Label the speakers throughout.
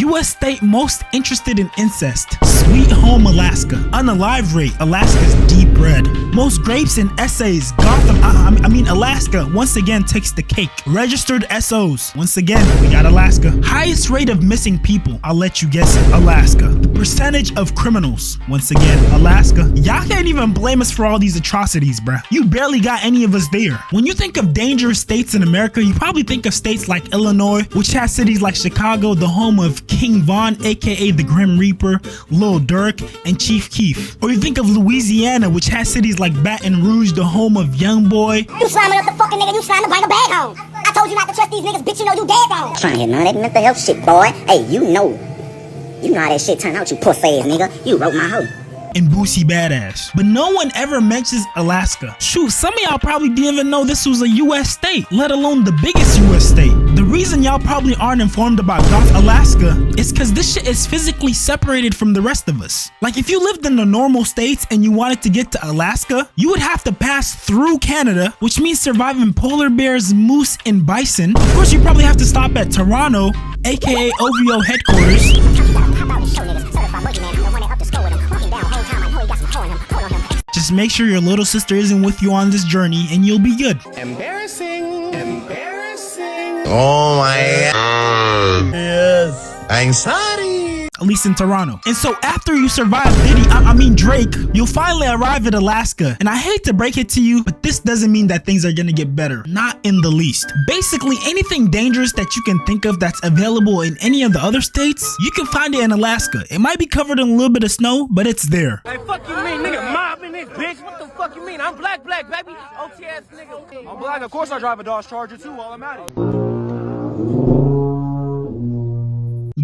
Speaker 1: U.S. state most interested in incest. Sweet home Alaska. Unalive rate, Alaska's deep red. Most grapes and essays, Gotham, Alaska once again takes the cake. Registered SOs, once again, we got Alaska. Highest rate of missing people, I'll let you guess it, Alaska. The percentage of criminals, once again, Alaska. Y'all can't even blame us for all these atrocities, bruh. You barely got any of us there. When you think of dangerous states in America, you probably think of states like Illinois, which has cities like Chicago, the home of King Von, aka the Grim Reaper, Lil Durk, and Chief Keef. Or you think of Louisiana, which has cities like Baton Rouge, the home of Young Boy.
Speaker 2: You slamming up the fucking nigga, you trying to bring a bag home. I told you not to trust these niggas, bitch, you know you dead wrong.
Speaker 3: Trying to hit none of that mental health shit, boy. Hey, you know how that shit turned out, you pussy ass nigga. You wrote my hoe.
Speaker 1: And Boosie Badass. But no one ever mentions Alaska. Shoot, some of y'all probably didn't even know this was a US state, let alone the biggest US state. The reason y'all probably aren't informed about Goth Alaska is because this shit is physically separated from the rest of us. Like if you lived in the normal states and you wanted to get to Alaska, you would have to pass through Canada, which means surviving polar bears, moose, and bison. Of course, you probably have to stop at Toronto, aka OVO headquarters. Just make sure your little sister isn't with you on this journey and you'll be good.
Speaker 4: Embarrassing.
Speaker 5: Oh my God.
Speaker 4: Yes.
Speaker 5: Anxiety.
Speaker 1: At least in Toronto. And so after you survive Drake, you'll finally arrive at Alaska. And I hate to break it to you, but this doesn't mean that things are gonna get better. Not in the least. Basically, anything dangerous that you can think of that's available in any of the other states, you can find it in Alaska. It might be covered in a little bit of snow, but it's there.
Speaker 6: Hey, fuck you mean, nigga, mobbing this bitch? What the fuck you mean? I'm black, baby. OT ass nigga. I'm black, of course I drive a Dodge Charger too while I'm at it.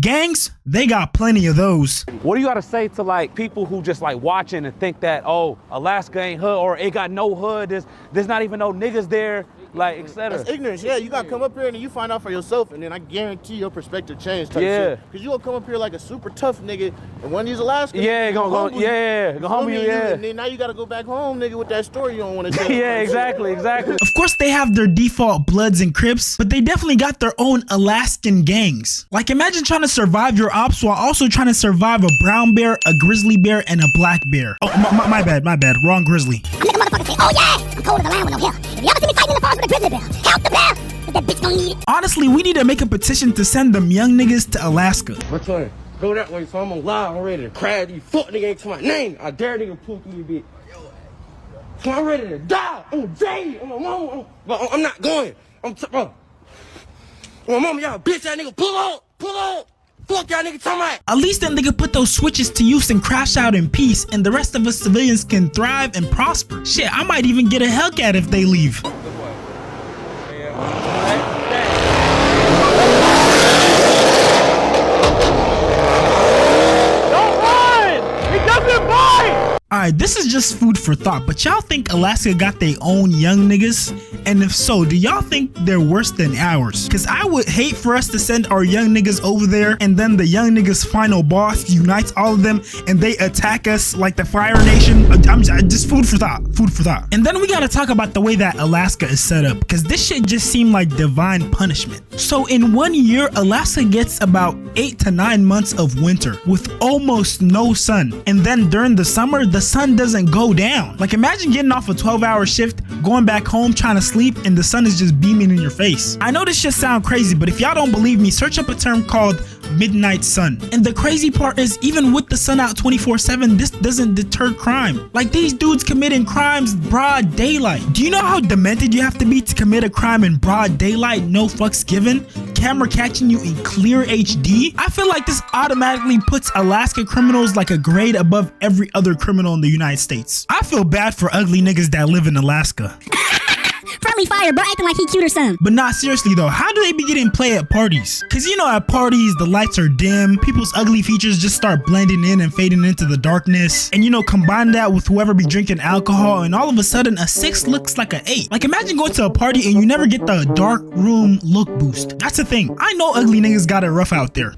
Speaker 1: Gangs, they got plenty of those.
Speaker 7: What do you gotta say to like people who just like watching and think that, oh, Alaska ain't hood or it got no hood, there's not even no niggas there, like, etc.
Speaker 8: That's ignorance. Yeah, you gotta come up here and then you find out for yourself, and then I guarantee your perspective change. Type
Speaker 7: Yeah.
Speaker 8: shit. Cause you gonna come up here like a super tough nigga, and one of these Alaskans,
Speaker 7: gonna humble you, yeah.
Speaker 8: And then now you gotta go back home, nigga, with that story you don't want to tell.
Speaker 7: Yeah, exactly.
Speaker 1: Of course, they have their default Bloods and Crips, but they definitely got their own Alaskan gangs. Like, imagine trying to survive your ops while also trying to survive a brown bear, a grizzly bear, and a black bear. Oh, my bad, wrong grizzly.
Speaker 2: Nigga motherfucker say, oh yeah, I'm cold as a lion with no hair. If you ever see me fighting in the forest with a grizzly bear, help the bear, but that bitch don't need it.
Speaker 1: Honestly, we need to make a petition to send them young niggas to Alaska.
Speaker 4: What's on? Go that way, so I'm gonna lie. I'm ready to crash. You fuck nigga ain't to my name. I dare nigga pull through the bitch. So I'm ready to die. I'm Jay. I'm a mama. But I'm not going. Bro. My mama, y'all bitch that nigga. Pull up. Fuck y'all nigga talking about.
Speaker 1: At least then they could put those switches to use and crash out in peace, and the rest of us civilians can thrive and prosper. Shit, I might even get a Hellcat if they leave. Alright, this is just food for thought, but y'all think Alaska got their own young niggas? And if so, do y'all think they're worse than ours? Cause I would hate for us to send our young niggas over there and then the young niggas final boss unites all of them and they attack us like the Fire Nation. Just food for thought. And then we gotta talk about the way that Alaska is set up, cause this shit just seemed like divine punishment. So in 1 year, Alaska gets about 8 to 9 months of winter with almost no sun. And then during the summer, the sun doesn't go down. Like imagine getting off a 12-hour shift, going back home trying to sleep, and the sun is just beaming in your face. I know this shit sound crazy, but if y'all don't believe me, search up a term called midnight sun. And the crazy part is, even with the sun out 24/7, this doesn't deter crime. Like these dudes committing crimes broad daylight. Do you know how demented you have to be to commit a crime in broad daylight, no fucks given? Camera catching you in clear HD? I feel like this automatically puts Alaska criminals like a grade above every other criminal in the United States. I feel bad for ugly niggas that live in Alaska.
Speaker 2: Friendly fire, bro, acting like he cute or something.
Speaker 1: But not seriously though, how do they be getting play at parties? Cause you know at parties, the lights are dim, people's ugly features just start blending in and fading into the darkness. And you know, combine that with whoever be drinking alcohol and all of a sudden a 6 looks like an 8. Like imagine going to a party and you never get the dark room look boost. That's the thing. I know ugly niggas got it rough out there.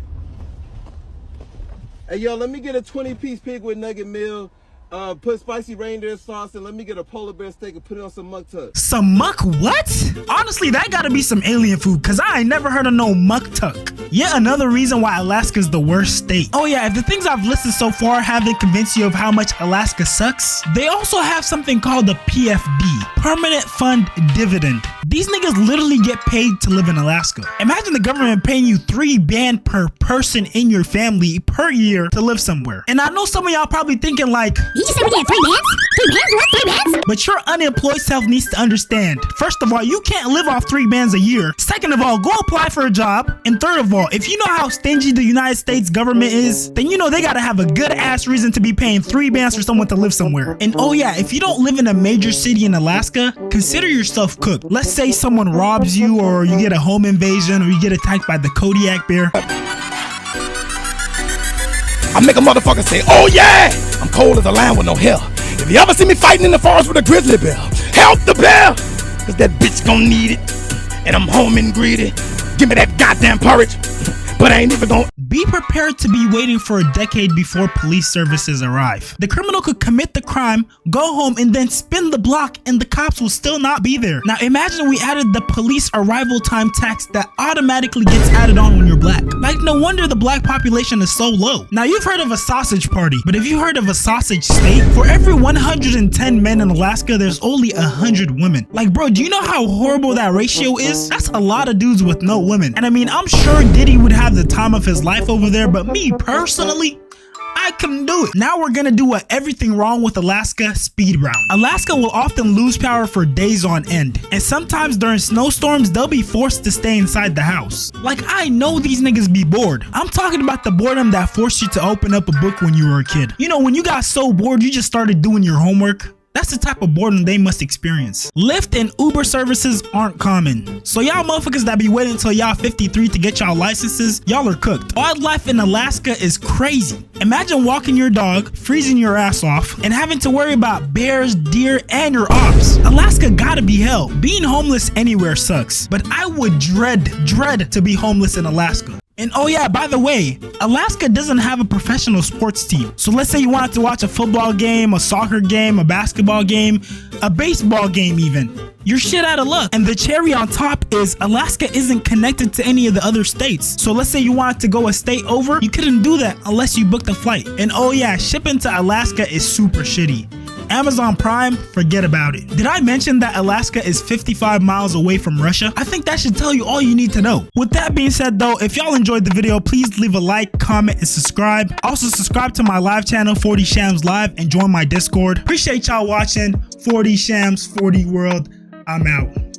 Speaker 8: Hey yo, let me get a 20-piece pig with nugget meal,
Speaker 4: Put spicy reindeer sauce and let me get a polar bear steak and put it on some muck tuck.
Speaker 1: Some muck what? Honestly, that gotta be some alien food, cause I ain't never heard of no muck tuck. Yet another reason why Alaska's the worst state. Oh yeah, if the things I've listed so far haven't convinced you of how much Alaska sucks, they also have something called the PFD, Permanent Fund Dividend. These niggas literally get paid to live in Alaska. Imagine the government paying you $3 per person in your family per year to live somewhere. And I know some of y'all probably thinking like,
Speaker 2: You just said we get 3 bands? 3 bands? What? 3 bands?
Speaker 1: but your unemployed self needs to understand. First of all, you can't live off 3 bands a year. Second of all, go apply for a job. And third of all, if you know how stingy the United States government is, then you know they gotta have a good ass reason to be paying 3 bands for someone to live somewhere. And oh yeah, if you don't live in a major city in Alaska, consider yourself cooked. Let's say someone robs you, or you get a home invasion, or you get attacked by the Kodiak bear.
Speaker 9: I make a motherfucker say, oh yeah, I'm cold as a lion with no hair. If you ever see me fighting in the forest with a grizzly bear, help the bear, cause that bitch gon' need it. And I'm home and greedy. Give me that goddamn porridge, but I ain't even gon'
Speaker 1: Be prepared to be waiting for a decade before police services arrive. The criminal could commit the crime, go home, and then spin the block, and the cops will still not be there. Now imagine we added the police arrival time tax that automatically gets added on when you're black. Like, no wonder the black population is so low. Now you've heard of a sausage party, but have you heard of a sausage state? For every 110 men in Alaska, there's only 100 women. Like, bro, do you know how horrible that ratio is? That's a lot of dudes with no women. And I mean, I'm sure Diddy would have the time of his life over there, but me personally, I couldn't do it. Now we're gonna do a everything wrong with Alaska speed round. Alaska will often lose power for days on end, and sometimes during snowstorms they'll be forced to stay inside the house. Like, I know these niggas be bored. I'm talking about the boredom that forced you to open up a book when you were a kid. You know, when you got so bored you just started doing your homework. That's the type of boredom they must experience. Lyft and Uber services aren't common. So y'all motherfuckers that be waiting until y'all 53 to get y'all licenses, y'all are cooked. Wildlife in Alaska is crazy. Imagine walking your dog, freezing your ass off, and having to worry about bears, deer, and your ops. Alaska gotta be hell. Being homeless anywhere sucks, but I would dread to be homeless in Alaska. And oh yeah, by the way, Alaska doesn't have a professional sports team. So let's say you wanted to watch a football game, a soccer game, a basketball game, a baseball game even. You're shit out of luck. And the cherry on top is Alaska isn't connected to any of the other states. So let's say you wanted to go a state over, you couldn't do that unless you booked a flight. And oh yeah, shipping to Alaska is super shitty. Amazon Prime, forget about it. Did I mention that Alaska is 55 miles away from Russia? I think that should tell you all you need to know. With that being said though, if y'all enjoyed the video, please leave a like, comment, and subscribe. Also subscribe to my live channel, 40 Shams Live, and join my Discord. Appreciate y'all watching. 40 Shams, 40 World. I'm out.